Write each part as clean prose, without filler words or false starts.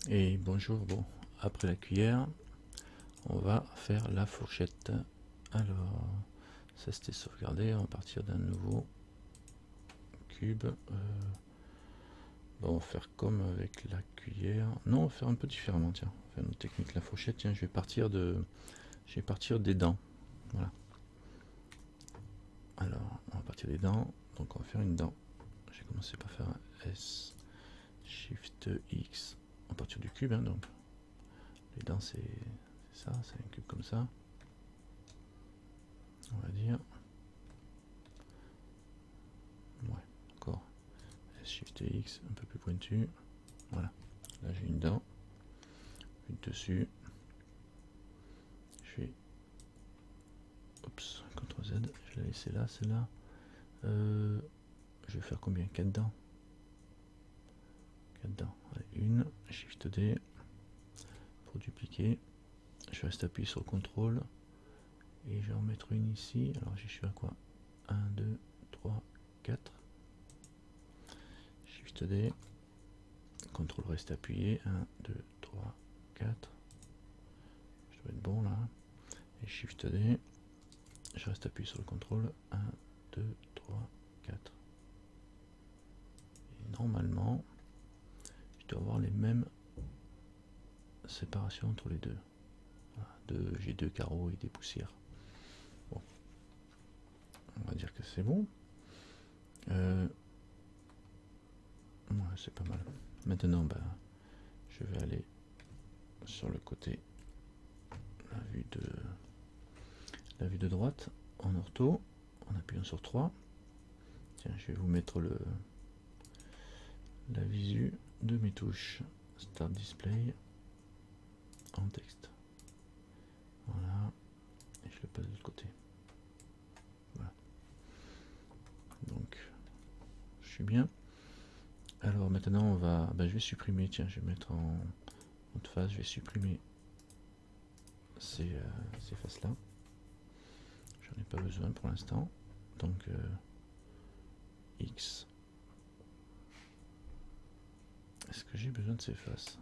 Et bonjour, bon, après la cuillère, on va faire la fourchette. Alors, ça c'était sauvegardé, on va partir d'un nouveau cube. Bon, on va faire comme avec la cuillère. Non, on va faire un peu différemment, tiens. On va faire une technique la fourchette, tiens, je vais partir des dents. Voilà. Alors, on va partir des dents, donc on va faire une dent. J'ai commencé par faire un S, Shift X, à partir du cube, hein, donc. Les dents c'est ça, c'est un cube comme ça. On va dire. Ouais, encore. Shift et X, un peu plus pointu. Voilà. Là j'ai une dent. Une dessus. Je fais. Oups, CTRL Z. Je vais la laisser là, celle-là. Je vais faire combien? 4 dents. 4 dents. Allez, une. Shift D. Pour dupliquer. Je reste appuyé sur CTRL. Et je vais en mettre une ici. Alors j'y suis à quoi? 1, 2, 3, 4. Shift D. CTRL reste appuyé. 1, 2, 3, 4. Je dois être bon là. Et Shift D. Je reste appuyé sur le contrôle. 1, 2, 3, 4. Et normalement, je dois avoir les mêmes séparations entre les deux. Voilà, j'ai deux carreaux et des poussières. Bon. On va dire que c'est bon. Ouais, c'est pas mal. Maintenant, bah, je vais aller sur le côté, la vue de droite, en ortho, en appuyant sur 3. Tiens, je vais vous mettre la visu de mes touches. Start Display en texte. Voilà. Et je le passe de l'autre côté. Voilà. Donc, je suis bien. Alors maintenant, on va. Je vais supprimer. Tiens, je vais mettre en haute face. Je vais supprimer ces faces-là. J'en ai pas besoin pour l'instant. Donc, X. Est-ce que j'ai besoin de ces faces?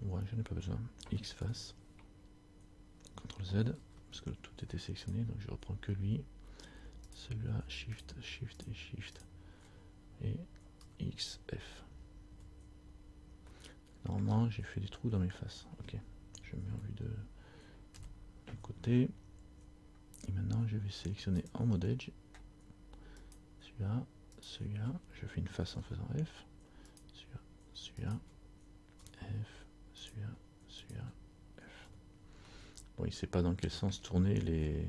Ouais, j'en ai pas besoin. X face. CTRL Z. Parce que tout était sélectionné. Donc, je reprends que lui. Celui-là, Shift, Shift et Shift. Et XF. Normalement, j'ai fait des trous dans mes faces. Ok. Je mets en vue de côté. Et maintenant, je vais sélectionner en mode Edge. Celui-là, celui-là. Je fais une face en faisant F. Celui-là, celui-là. F. Celui-là, celui-là. F. Bon, il ne sait pas dans quel sens tourner les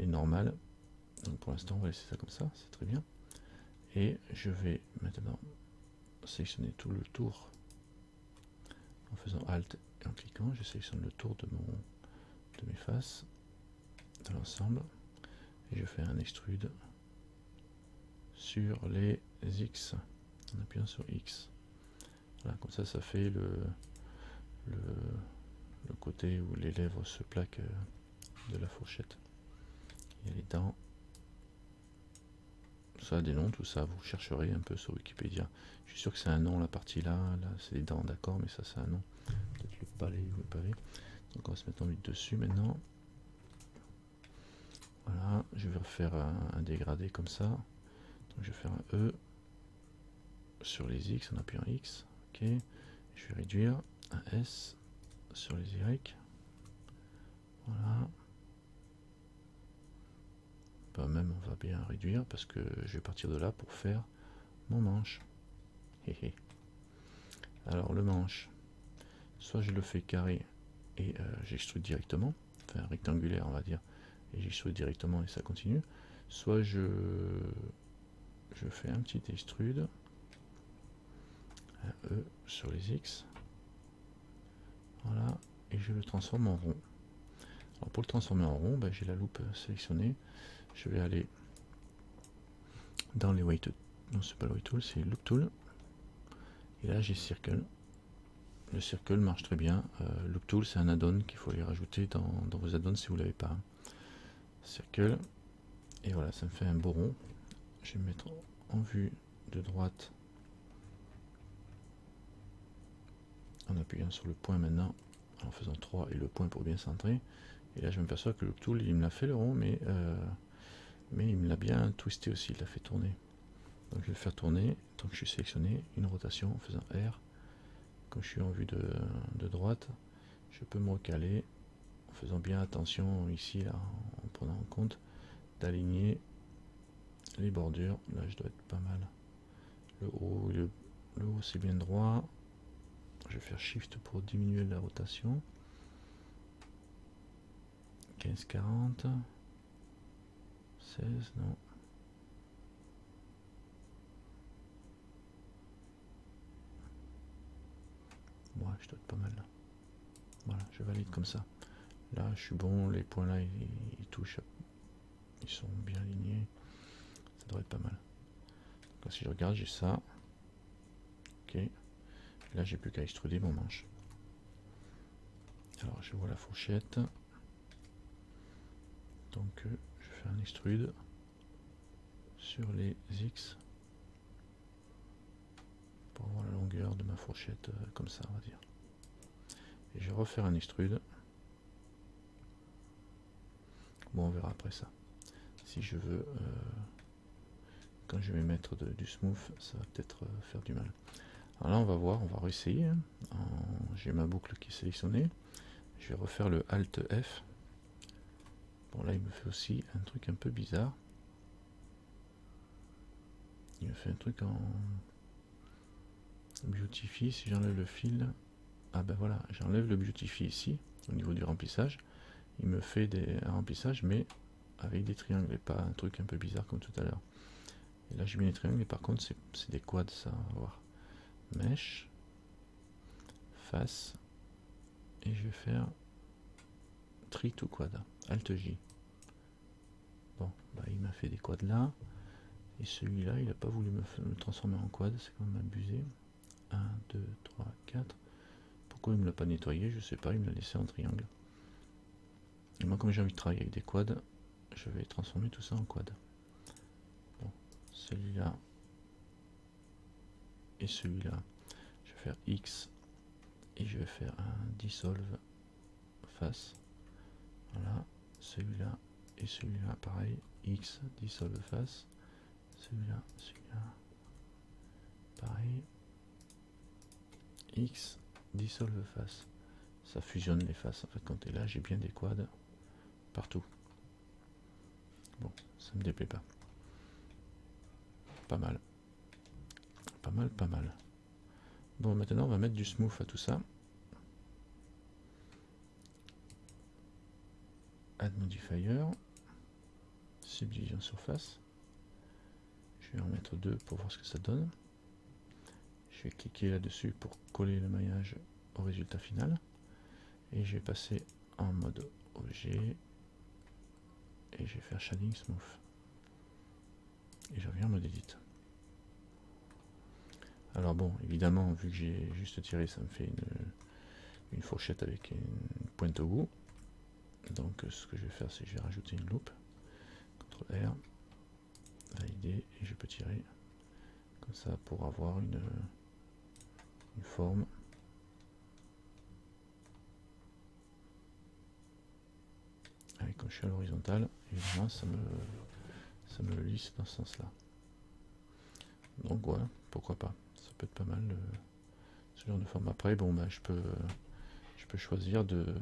normales. Donc pour l'instant, on va laisser ça comme ça. C'est très bien. Et je vais maintenant sélectionner tout le tour en faisant Alt et en cliquant. Je sélectionne le tour de mes faces, de l'ensemble, et je fais un extrude sur les X en appuyant sur X. Voilà, comme ça, ça fait le côté où les lèvres se plaquent de la fourchette. Il y a les dents. Ça a des noms, tout ça, vous chercherez un peu sur Wikipédia. Je suis sûr que c'est un nom, la partie là c'est les dents, d'accord, mais ça c'est un nom. Peut-être le palais ou le pavé. Donc on va se mettre en vue dessus maintenant. Voilà, je vais refaire un dégradé comme ça. Donc je vais faire un E sur les X en appuyant X. Ok, je vais réduire un S sur les Y. Voilà. Même on va bien réduire parce que je vais partir de là pour faire mon manche. Alors le manche, soit je le fais carré et j'extrude directement, enfin rectangulaire on va dire, et j'extrude directement et ça continue, soit je fais un petit extrude, un E sur les X, voilà, et je le transforme en rond. Alors pour le transformer en rond, j'ai la loupe sélectionnée, je vais aller dans les Weight, non c'est pas le Weight Tool, c'est Loop Tool, et là j'ai Circle. Le Circle marche très bien. Loop Tool, c'est un add-on qu'il faut les rajouter dans vos add-ons si vous ne l'avez pas. Circle. Et voilà, ça me fait un beau rond. Je vais me mettre en vue de droite. en appuyant sur le point maintenant, en faisant 3 et le point pour bien centrer. Et là je m'aperçois que le tool il me l'a fait le rond, mais il me l'a bien twisté aussi, il l'a fait tourner. Donc je vais le faire tourner, tant que je suis sélectionné, une rotation en faisant R. Comme je suis en vue de droite, je peux me recaler en faisant bien attention ici, là, en prenant en compte d'aligner les bordures. Là je dois être pas mal. Le haut, le haut c'est bien droit. Je vais faire Shift pour diminuer la rotation. 15, 40. 16, non. Ouais, je dois être pas mal là. Voilà, je valide comme ça. Là, je suis bon, les points là, ils touchent. Ils sont bien alignés. Ça devrait être pas mal. Donc, si je regarde, j'ai ça. Ok. Là, j'ai plus qu'à extruder mon manche. Alors, je vois la fourchette. Donc, je vais faire un extrude sur les X pour avoir la longueur de ma fourchette comme ça, on va dire. Et je vais refaire un extrude. Bon, on verra après ça. Si je veux, quand je vais mettre du smooth, ça va peut-être faire du mal. Alors là, on va voir, on va réessayer. Hein. J'ai ma boucle qui est sélectionnée. Je vais refaire le Alt F. Bon, là, il me fait aussi un truc un peu bizarre. Il me fait un truc en Beautify. Si j'enlève le fil, ah ben voilà, j'enlève le Beautify ici, au niveau du remplissage. Il me fait un remplissage, mais avec des triangles et pas un truc un peu bizarre comme tout à l'heure. Et là, j'ai mis les triangles, et par contre, c'est des quads, ça, on va voir. Mesh, face, et je vais faire tri to quad, Alt J. Bon, bah, il m'a fait des quads là, et celui-là, il n'a pas voulu me transformer en quad, c'est quand même abusé. 1, 2, 3, 4. Pourquoi il ne me l'a pas nettoyé? Je sais pas, il me l'a laissé en triangle. Et moi, comme j'ai envie de travailler avec des quads, je vais transformer tout ça en quad. Bon, celui-là et celui-là, je vais faire X et je vais faire un dissolve face. Voilà, celui-là et celui-là, pareil, X, dissolve face. Celui-là, pareil, X, dissolve face. Ça fusionne les faces en fait. Quand tu es là, j'ai bien des quads partout. Bon, ça me déplaît pas. Pas mal. Pas mal, pas mal. Bon, maintenant on va mettre du smooth à tout ça. Add modifier. Subdivision surface. Je vais en mettre 2 pour voir ce que ça donne. Je vais cliquer là-dessus pour coller le maillage au résultat final. Et je vais passer en mode objet. Et je vais faire shading smooth. Et je reviens en mode edit. Alors bon, évidemment, vu que j'ai juste tiré, ça me fait une fourchette avec une pointe au bout. Donc ce que je vais faire, c'est que je vais rajouter une loupe. CTRL R, valider, et je peux tirer comme ça pour avoir une forme. Avec quand je suis à l'horizontale, évidemment ça me le lisse dans ce sens là. Donc voilà, pourquoi pas, ça peut être pas mal ce genre de forme. Après bon bah je peux choisir de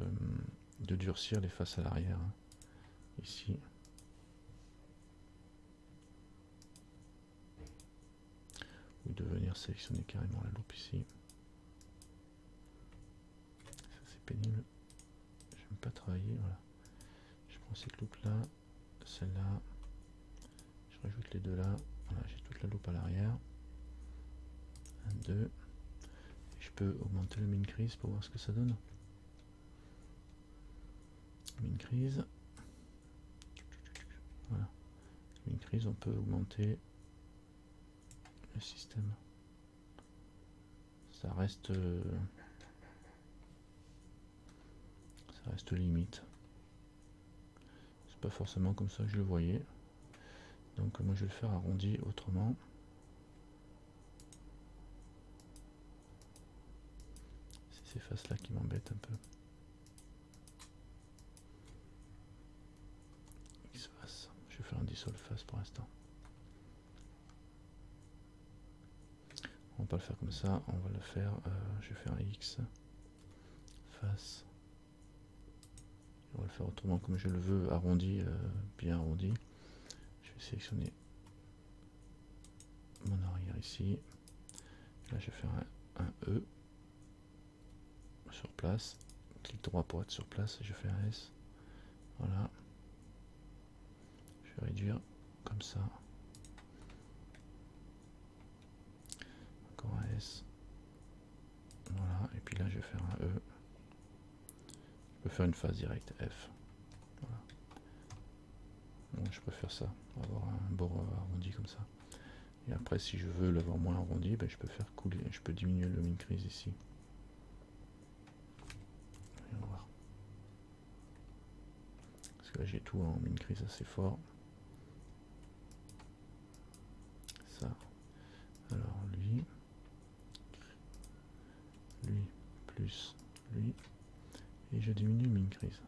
durcir les faces à l'arrière hein, ici, ou de venir sélectionner carrément la loupe ici. Ça c'est pénible, j'aime pas travailler. Voilà, je prends cette loupe là, celle-là, je rajoute les deux là. Voilà, j'ai toute la loupe à l'arrière. 1, 2. Je peux augmenter le min crease pour voir ce que ça donne. Min crease. Voilà. Min crease, on peut augmenter le système. Ça reste limite. C'est pas forcément comme ça que je le voyais. Donc moi je vais le faire arrondi autrement. ces faces là qui m'embêtent un peu. X face, je vais faire un dissolve face pour l'instant. On va pas le faire comme ça, on va le faire, je vais faire X face. On va le faire autrement comme je le veux, arrondi, bien arrondi. Je vais sélectionner mon arrière ici. Là je vais faire un E sur place. Clic droit pour être sur place et je fais un S. Voilà. Je vais réduire comme ça. Encore un S. Voilà. Et puis là je vais faire un E. Je peux faire une phase directe F. Voilà. Bon, je préfère ça, avoir un bord arrondi comme ça. Et après si je veux l'avoir moins arrondi, ben, je peux faire couler, je peux diminuer le min crease ici. Et on va voir. Parce que là j'ai tout en min crease assez fort. Ça. Alors lui plus lui. Et je diminue min crease.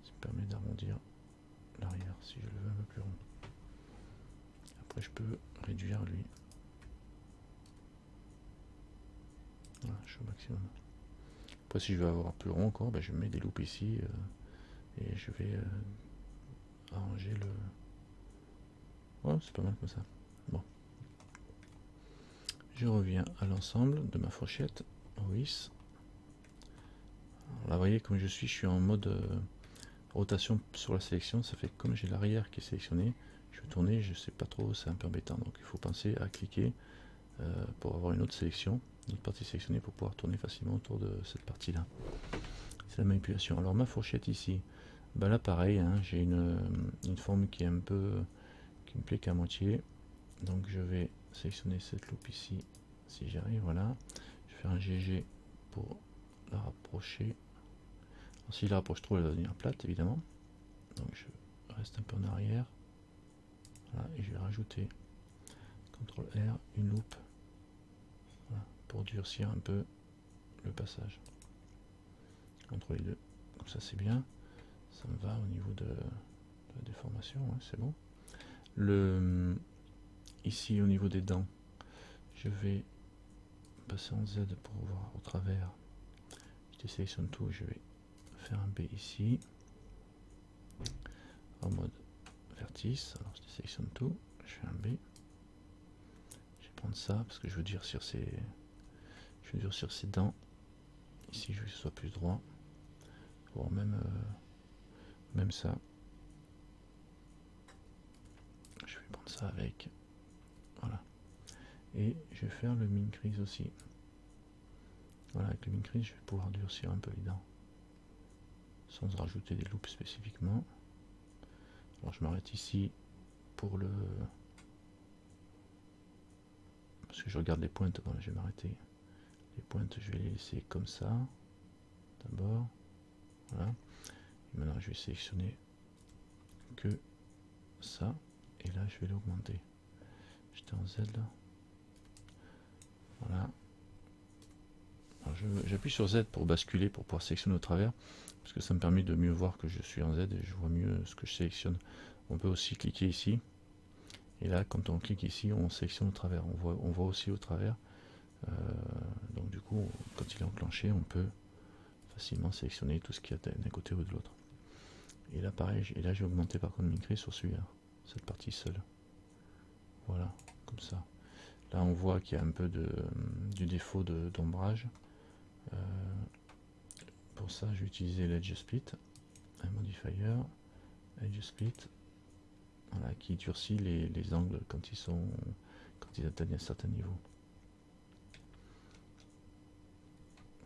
Ça me permet d'arrondir l'arrière si je le veux un peu plus rond. Après je peux réduire lui. Voilà, je suis au maximum. Après si je veux avoir plus rond encore, ben, je mets des loupes ici et je vais arranger le... Ouais, c'est pas mal comme ça. Bon. Je reviens à l'ensemble de ma fourchette OIS. Là, vous voyez, comme je suis en mode rotation sur la sélection. Ça fait que comme j'ai l'arrière qui est sélectionné, je vais tourner, je sais pas trop, c'est un peu embêtant. Donc il faut penser à cliquer pour avoir une autre sélection, une autre partie sélectionnée pour pouvoir tourner facilement autour de cette partie-là. C'est la manipulation. Alors ma fourchette ici, bah là pareil, hein, j'ai une forme qui est un peu, qui me plaît qu'à moitié. Donc je vais sélectionner cette loupe ici, si j'y arrive, voilà. Je vais faire un GG pour la rapprocher. Alors, si je la rapproche trop, elle va devenir plate, évidemment. Donc je reste un peu en arrière. Voilà, et je vais rajouter CTRL R, une loupe, voilà, pour durcir un peu le passage entre les deux. Comme ça c'est bien. Ça me va au niveau de la déformation, hein, c'est bon. Ici au niveau des dents, je vais passer en Z pour voir au travers. Je désélectionne tout, je vais faire un B ici en mode vertice. Alors je désélectionne tout, je fais un B. Je vais prendre ça parce que je veux durcir ces dents. Ici je veux que ce soit plus droit, voire même ça. Je vais prendre ça avec, voilà. Et je vais faire le min crease aussi. Voilà, avec le min crease je vais pouvoir durcir un peu les dents sans rajouter des loupes spécifiquement. Alors je m'arrête ici pour le... parce que je regarde les pointes, bon, là, je vais m'arrêter. Les pointes je vais les laisser comme ça d'abord, voilà. Et maintenant je vais sélectionner que ça, et là je vais l'augmenter. J'étais en Z là, voilà. J'appuie sur Z pour basculer, pour pouvoir sélectionner au travers, parce que ça me permet de mieux voir que je suis en Z et je vois mieux ce que je sélectionne. On peut aussi cliquer ici, et là quand on clique ici on sélectionne au travers, on voit aussi au travers. Donc du coup quand il est enclenché on peut facilement sélectionner tout ce qu'il y a d'un côté ou de l'autre. Et là pareil, et là j'ai augmenté par contre min crease sur celui-là, cette partie seule. Voilà, comme ça. Là on voit qu'il y a un peu du défaut d'ombrage. Pour ça je vais utiliser l'Edge Split, un modifier, Edge Split, voilà, qui durcit les angles quand ils atteignent un certain niveau.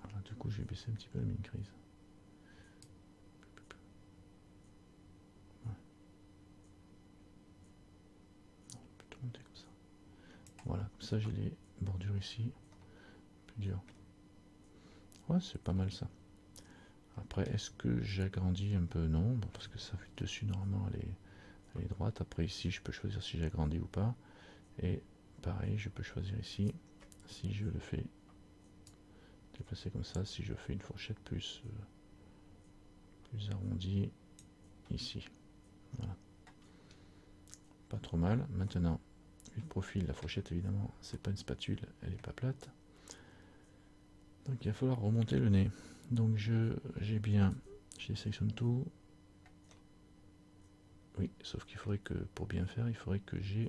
Voilà, du coup je vais baisser un petit peu la min crease. Comme ça. Voilà, comme ça j'ai les bordures ici, plus dur. Ouais, c'est pas mal ça. Après, est-ce que j'agrandis un peu? Non, bon, parce que ça fait dessus normalement elle est droite. Après ici, je peux choisir si j'agrandis ou pas. Et pareil, je peux choisir ici si je le fais déplacer comme ça si je fais une fourchette plus arrondie ici. Voilà. Pas trop mal. Maintenant, vue de profil, la fourchette évidemment, c'est pas une spatule, elle est pas plate. Donc il va falloir remonter le nez. Donc je sélectionne tout. Oui, sauf qu'il faudrait que, pour bien faire, il faudrait que je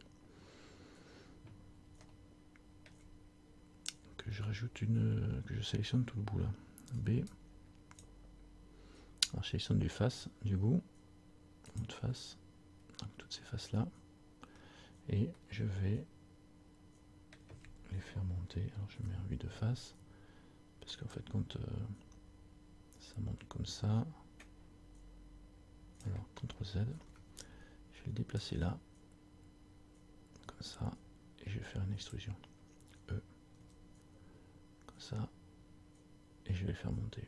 rajoute que je sélectionne tout le bout là. B. Alors je sélectionne du face, du bout, de face, donc toutes ces faces là, et je vais les faire monter. Alors je mets en vue de face, parce qu'en fait quand ça monte comme ça, alors CTRL Z, je vais le déplacer là, comme ça, et je vais faire une extrusion. E, comme ça, et je vais faire monter.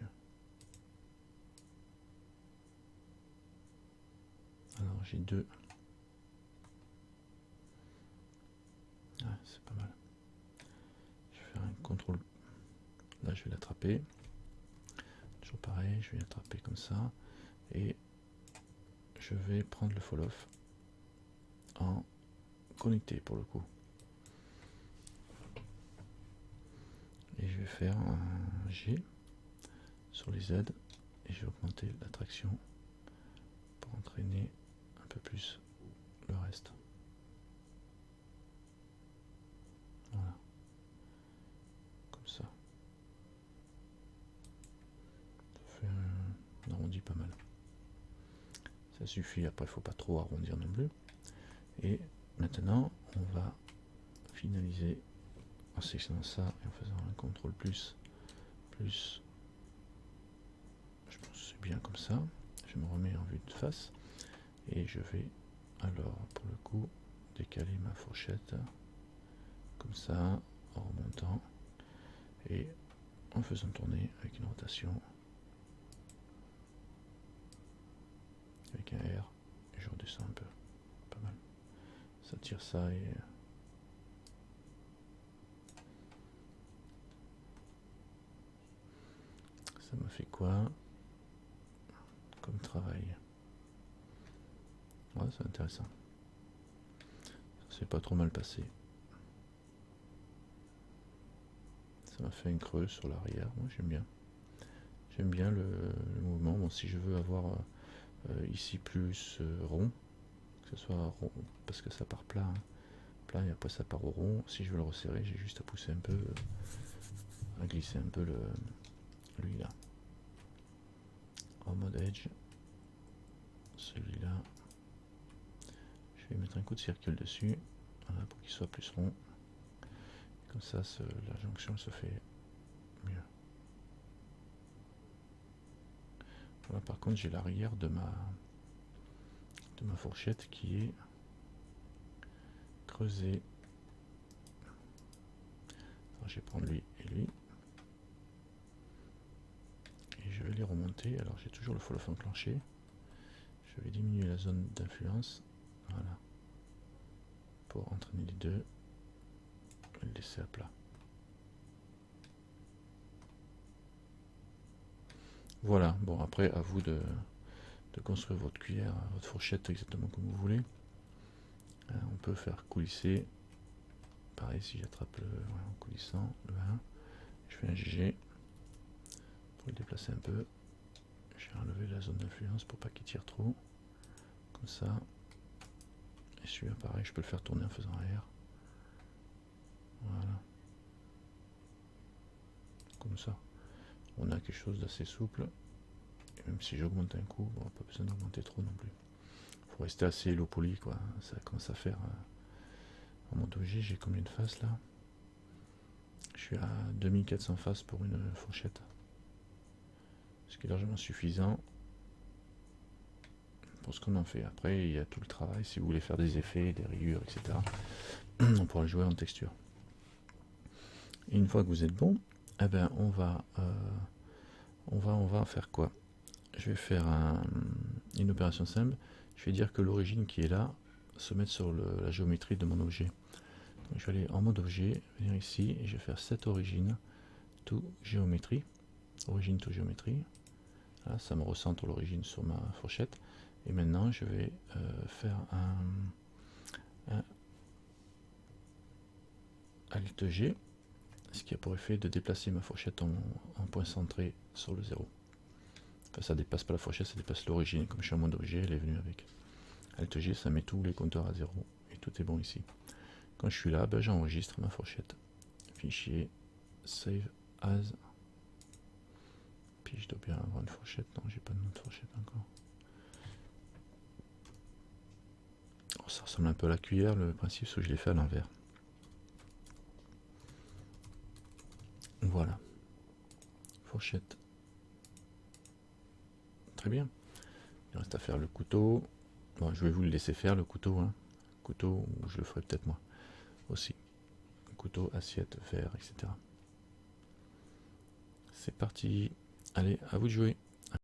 Alors j'ai deux. Ah, c'est pas mal. Je vais faire un contrôle. Là je vais l'attraper. Toujours pareil, je vais l'attraper comme ça. Et je vais prendre le fall off en connecté pour le coup. Et je vais faire un G sur les Z et je vais augmenter la traction pour entraîner un peu plus le reste. Voilà. Comme ça. Ça fait un arrondi pas mal. Ça suffit, après il ne faut pas trop arrondir non plus. Et maintenant on va finaliser en sélectionnant ça et en faisant un contrôle plus. Je pense que c'est bien comme ça. Je me remets en vue de face et je vais alors pour le coup décaler ma fourchette comme ça en remontant et en faisant tourner avec une rotation avec un R et je redescends un peu, pas mal. Ça tire ça et ça m'a fait quoi comme travail? Ouais, c'est intéressant. Ça s'est pas trop mal passé. Ça m'a fait une creuse sur l'arrière. Moi j'aime bien. J'aime bien le mouvement. Bon, si je veux avoir ici plus rond, que ce soit rond, parce que ça part plat, hein, plat et après ça part au rond. Si je veux le resserrer, j'ai juste à pousser un peu, à glisser un peu lui là. En mode edge, celui-là, je vais mettre un coup de circle dessus, voilà, pour qu'il soit plus rond. Comme ça, la jonction se fait mieux. Voilà, par contre, j'ai l'arrière de ma fourchette qui est creusée. Alors, je vais prendre lui et lui. Et je vais les remonter. Alors, j'ai toujours le fall off enclenché. Je vais diminuer la zone d'influence. Voilà. Pour entraîner les deux. Et le laisser à plat. Voilà, bon après à vous de construire votre cuillère, votre fourchette exactement comme vous voulez. On peut faire coulisser, pareil si j'attrape en coulissant le 1, je fais un GG pour le déplacer un peu. J'ai enlevé la zone d'influence pour pas qu'il tire trop, comme ça. Et celui-là pareil, je peux le faire tourner en faisant un R. Voilà. Comme ça. On a quelque chose d'assez souple. Et même si j'augmente un coup, bon, pas besoin d'augmenter trop non plus. Il faut rester assez low poly, quoi. Ça commence à faire. En mode OG, j'ai combien de faces là? Je suis à 2400 faces pour une fourchette. Ce qui est largement suffisant pour ce qu'on en fait. Après, il y a tout le travail. Si vous voulez faire des effets, des rayures, etc., on pourra le jouer en texture. Et une fois que vous êtes bon, eh ben, on va faire quoi? Je vais faire une opération simple. Je vais dire que l'origine qui est là se met sur la géométrie de mon objet. Donc je vais aller en mode objet, venir ici et je vais faire cette origine to géométrie, origine to géométrie. Là, ça me recentre l'origine sur ma fourchette. Et maintenant, je vais faire un Alt G, ce qui a pour effet de déplacer ma fourchette en point centré sur le 0. Enfin, ça dépasse pas la fourchette, ça dépasse l'origine. Comme je suis en mode objet, elle est venue avec. Alt G, ça met tous les compteurs à 0 et tout est bon ici. Quand je suis là, ben, j'enregistre ma fourchette. Fichier, save as. Puis je dois bien avoir une fourchette. Non, j'ai pas de nom de fourchette encore. Oh, ça ressemble un peu à la cuillère, le principe, c'est que je l'ai fait à l'envers. Voilà. Fourchette. Très bien. Il reste à faire le couteau. Bon, je vais vous le laisser faire, le couteau. Hein. Couteau, ou je le ferai peut-être moi aussi. Couteau, assiette, verre, etc. C'est parti. Allez, à vous de jouer.